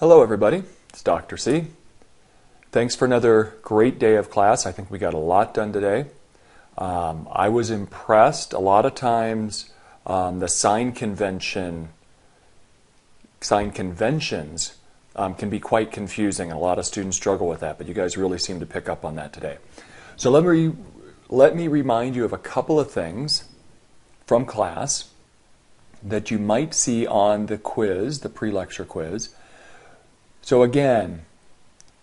Hello everybody, it's Dr. C. Thanks for another great day of class. I think we got a lot done today. I was impressed. A lot of times the sign conventions can be quite confusing, and a lot of students struggle with that, but you guys really seem to pick up on that today. So let me remind you of a couple of things from class that you might see on the quiz, the pre-lecture quiz. So again,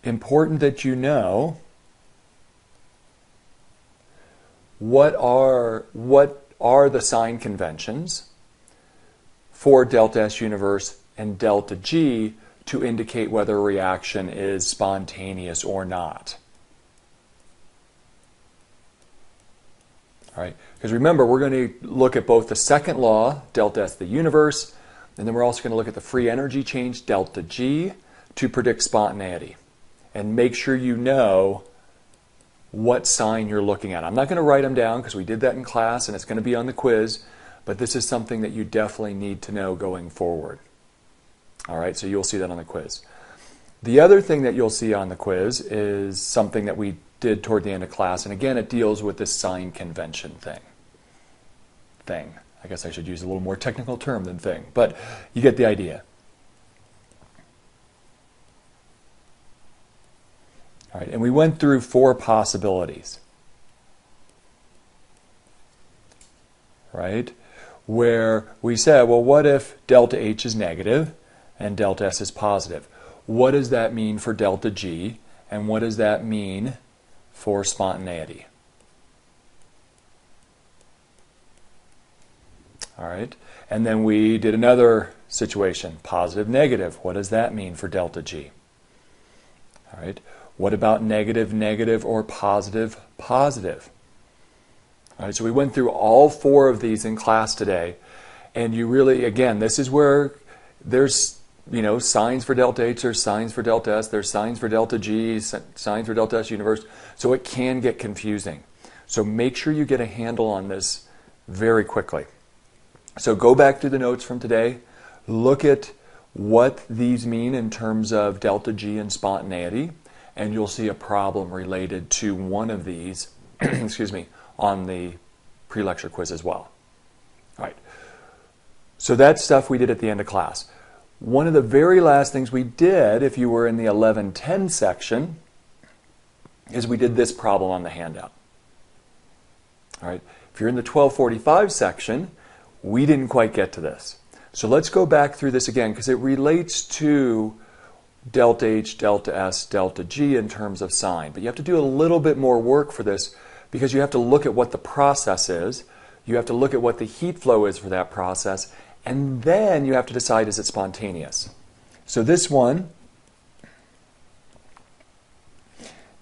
important that you know what are the sign conventions for delta S universe and delta G to indicate whether a reaction is spontaneous or not. All right, because remember, we're going to look at both the second law, delta S the universe, and then we're also going to look at the free energy change, delta G, to predict spontaneity. And make sure you know what sign you're looking at. I'm not going to write them down because we did that in class and it's going to be on the quiz, but this is something that you definitely need to know going forward. All right, so you'll see that on the quiz. The other thing that you'll see on the quiz is something that we did toward the end of class, and again, it deals with this sign convention thing. I guess I should use a little more technical term than thing, but you get the idea. All right, and we went through 4 possibilities, right? Where we said, well, what if delta H is negative and delta S is positive? What does that mean for delta G, and what does that mean for spontaneity? All right, and then we did another situation, positive, negative. What does that mean for delta G? All right. What about negative, negative, or positive, positive? All right, so we went through all 4 of these in class today, and you really, again, this is where there's, signs for delta H, there's signs for delta S, there's signs for delta G, signs for delta S universe, so it can get confusing. So make sure you get a handle on this very quickly. So go back through the notes from today, look at what these mean in terms of delta G and spontaneity, and you'll see a problem related to one of these, excuse me, on the pre-lecture quiz as well. All right. So that's stuff we did at the end of class. One of the very last things we did, if you were in the 11:10 section, is we did this problem on the handout. All right. If you're in the 12:45 section, we didn't quite get to this. So let's go back through this again because it relates to delta H, delta S, delta G in terms of sign. But you have to do a little bit more work for this because you have to look at what the process is, you have to look at what the heat flow is for that process, and then you have to decide, is it spontaneous? So this one,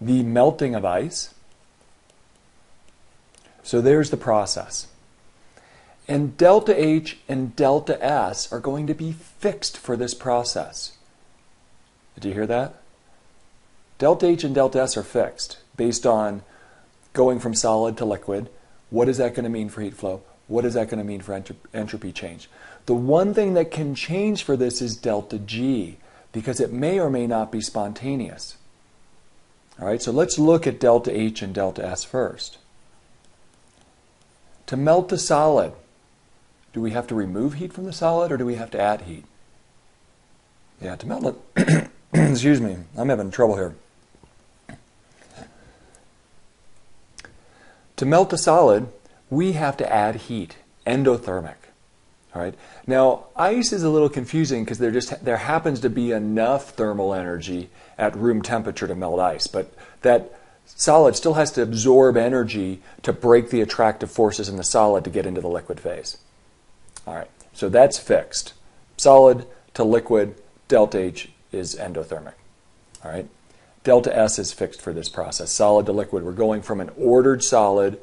the melting of ice. So there's the process. And delta H and delta S are going to be fixed for this process. Did you hear that? Delta H and delta S are fixed based on going from solid to liquid. What is that going to mean for heat flow? What is that going to mean for entropy change? The one thing that can change for this is delta G, because it may or may not be spontaneous. All right, so let's look at delta H and delta S first. To melt a solid, do we have to remove heat from the solid or do we have to add heat? Yeah, to melt it. Excuse me, I'm having trouble here. To melt a solid, we have to add heat, endothermic. All right. Now, ice is a little confusing because there happens to be enough thermal energy at room temperature to melt ice, but that solid still has to absorb energy to break the attractive forces in the solid to get into the liquid phase. All right, so that's fixed. Solid to liquid, delta H is endothermic. All right, delta S is fixed for this process. Solid to liquid, we're going from an ordered solid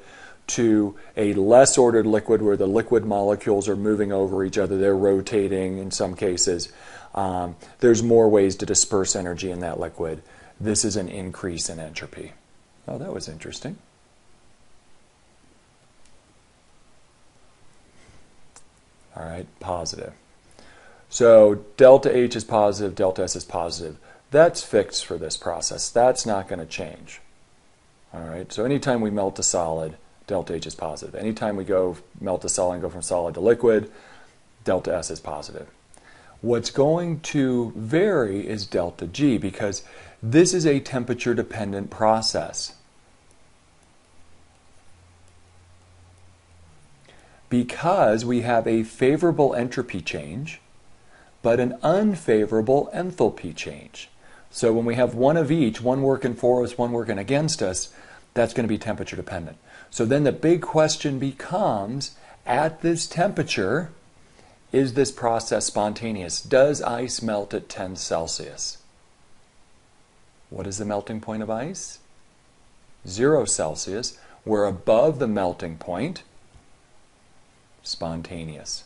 to a less ordered liquid where the liquid molecules are moving over each other. They're rotating in some cases. There's more ways to disperse energy in that liquid. This is an increase in entropy. Oh, that was interesting. All right, positive. So delta H is positive, delta S is positive. That's fixed for this process. That's not going to change. All right, so anytime we melt a solid, delta H is positive. Anytime we go melt a solid and go from solid to liquid, delta S is positive. What's going to vary is delta G, because this is a temperature-dependent process. Because we have a favorable entropy change, but an unfavorable enthalpy change. So when we have one of each, one working for us, one working against us, that's going to be temperature dependent. So then the big question becomes, at this temperature, is this process spontaneous? Does ice melt at 10 Celsius? What is the melting point of ice? 0 Celsius. We're above the melting point. Spontaneous.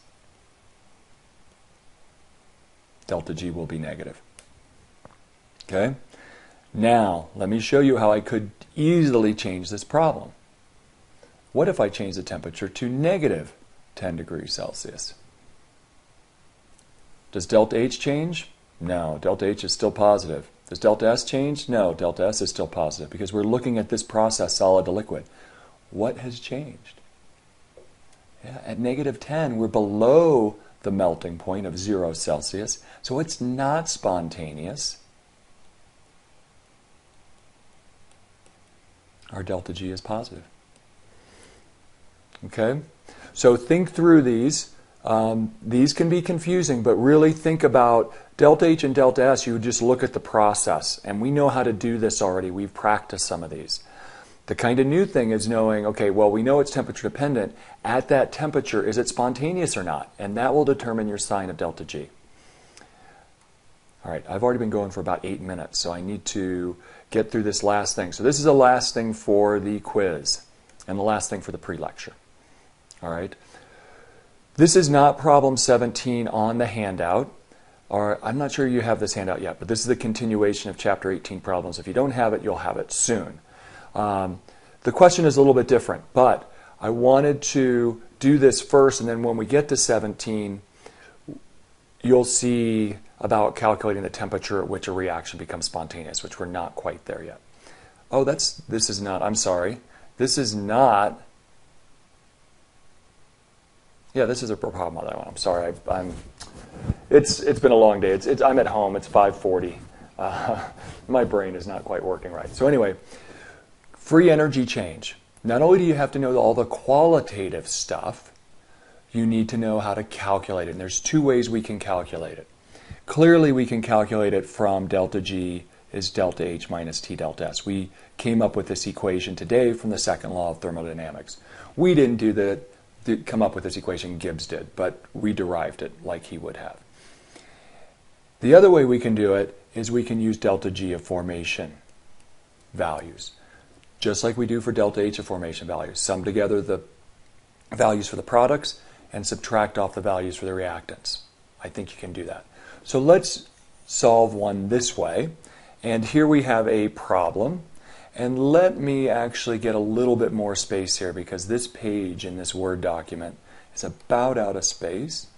Delta G will be negative. Okay? Now, let me show you how I could easily change this problem. What if I change the temperature to negative 10 degrees Celsius? Does delta H change? No, delta H is still positive. Does delta S change? No, delta S is still positive, because we're looking at this process, solid to liquid. What has changed? Yeah, at negative 10, we're below the melting point of 0 Celsius, so it's not spontaneous. Our delta G is positive. Okay? So think through these. These can be confusing, but really think about delta H and delta S. You just look at the process, and we know how to do this already. We've practiced some of these. The kind of new thing is knowing, okay, well, we know it's temperature dependent. At that temperature, is it spontaneous or not? And that will determine your sign of delta G. All right, I've already been going for about 8 minutes, so I need to get through this last thing. So this is the last thing for the quiz and the last thing for the pre-lecture. All right. This is not problem 17 on the handout. Or I'm not sure you have this handout yet, but this is the continuation of chapter 18 problems. If you don't have it, you'll have it soon. The question is a little bit different, but I wanted to do this first, and then when we get to 17, you'll see about calculating the temperature at which a reaction becomes spontaneous, which we're not quite there yet. Oh, this is not, I'm sorry. This is not, yeah, this is a problem on that one. I'm sorry. It's been a long day. I'm at home. It's 5:40. My brain is not quite working right. So anyway, free energy change. Not only do you have to know all the qualitative stuff, you need to know how to calculate it. And there's two ways we can calculate it. Clearly, we can calculate it from delta G is delta H minus T delta S. We came up with this equation today from the second law of thermodynamics. We didn't come up with this equation, Gibbs did, but we derived it like he would have. The other way we can do it is we can use delta G of formation values, just like we do for delta H of formation values. Sum together the values for the products and subtract off the values for the reactants. I think you can do that. So let's solve one this way. And here we have a problem. And let me actually get a little bit more space here, because this page in this Word document is about out of space.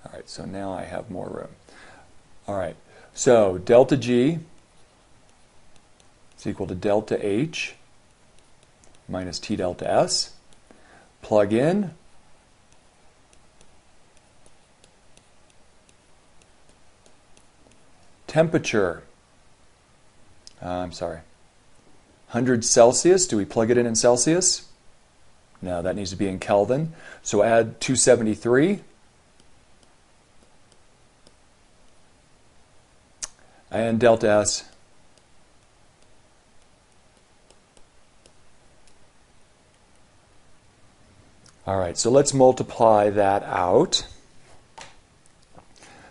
All right, so now I have more room. All right, so delta G is equal to delta H minus T delta S. Plug in. Temperature. 100 Celsius. Do we plug it in Celsius? No, that needs to be in Kelvin. So add 273. And delta S. All right, so let's multiply that out.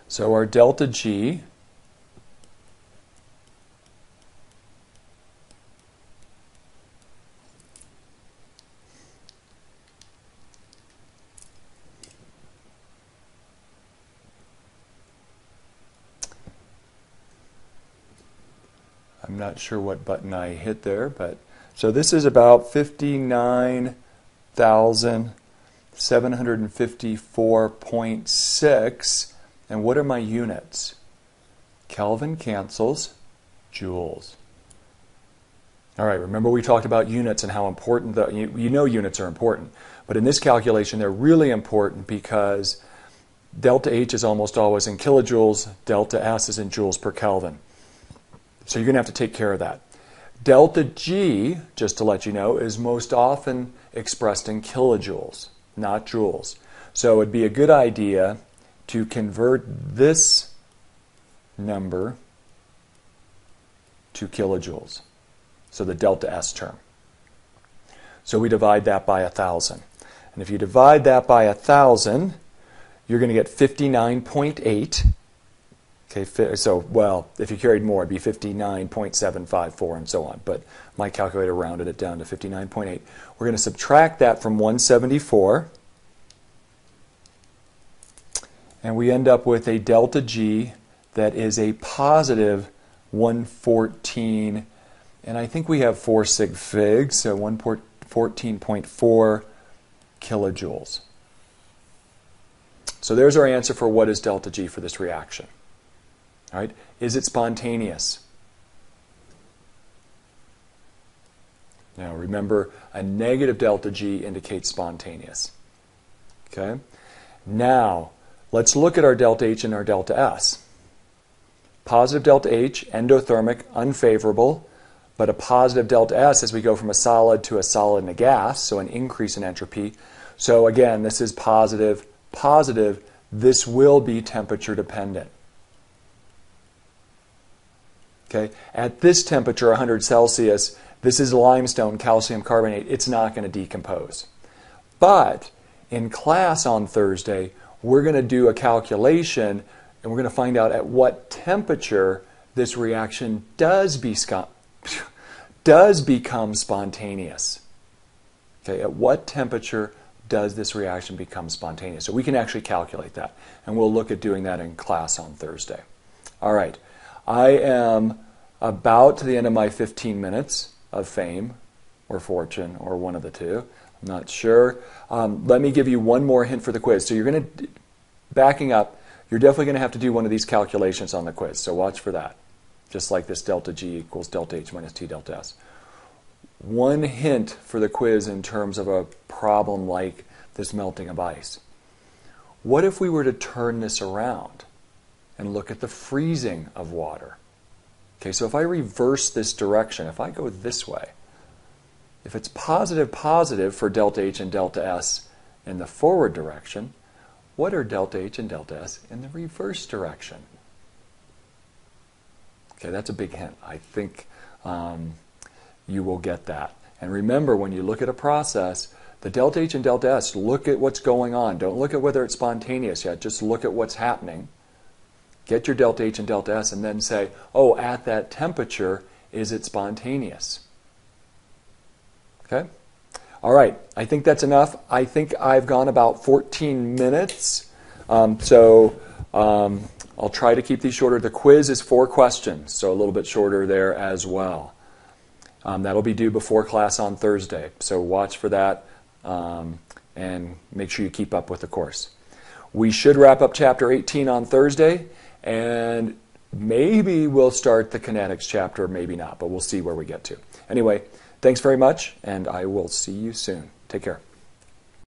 So our delta G I'm not sure what button I hit there, but so this is about 59,000 754.6. And what are my units? Kelvin cancels, joules. All right, remember we talked about units and how important, you know units are important. But in this calculation, they're really important because delta H is almost always in kilojoules, delta S is in joules per Kelvin. So you're going to have to take care of that. Delta G, just to let you know, is most often expressed in kilojoules, not joules. So it'd be a good idea to convert this number to kilojoules, so the delta S term. So we divide that by 1,000. And if you divide that by 1,000, you're going to get 59.8. Okay, so, well, if you carried more, it'd be 59.754 and so on. But my calculator rounded it down to 59.8. We're going to subtract that from 174. And we end up with a delta G that is a positive 114. And I think we have 4 sig figs, so 114.4 kilojoules. So there's our answer for what is delta G for this reaction. All right. Is it spontaneous? Now remember, a negative delta G indicates spontaneous. Okay. Now let's look at our delta H and our delta S. Positive delta H, endothermic, unfavorable, but a positive delta S as we go from a solid to a solid and a gas, so an increase in entropy. So again, this is positive, positive. This will be temperature dependent. Okay. At this temperature, 100 Celsius, this is limestone, calcium carbonate. It's not going to decompose. But in class on Thursday, we're going to do a calculation and we're going to find out at what temperature this reaction does become spontaneous. Okay, at what temperature does this reaction become spontaneous? So we can actually calculate that, and we'll look at doing that in class on Thursday. All right, I am about to the end of my 15 minutes of fame or fortune or one of the two. I'm not sure. Let me give you one more hint for the quiz. So you're going to, backing up, you're definitely going to have to do one of these calculations on the quiz. So watch for that. Just like this delta G equals delta H minus T delta S. One hint for the quiz in terms of a problem like this melting of ice. What if we were to turn this around and look at the freezing of water? Okay, so if I reverse this direction, if I go this way, if it's positive, positive for delta H and delta S in the forward direction, what are delta H and delta S in the reverse direction? Okay, that's a big hint. I think you will get that. And remember, when you look at a process, the delta H and delta S, look at what's going on. Don't look at whether it's spontaneous yet. Just look at what's happening. Get your delta H and delta S and then say, oh, at that temperature, is it spontaneous? Okay? All right, I think that's enough. I think I've gone about 14 minutes. I'll try to keep these shorter. The quiz is 4 questions, so a little bit shorter there as well. That'll be due before class on Thursday, so watch for that and make sure you keep up with the course. We should wrap up Chapter 18 on Thursday, and maybe we'll start the kinetics chapter, maybe not, but we'll see where we get to. Anyway, thanks very much, and I will see you soon. Take care.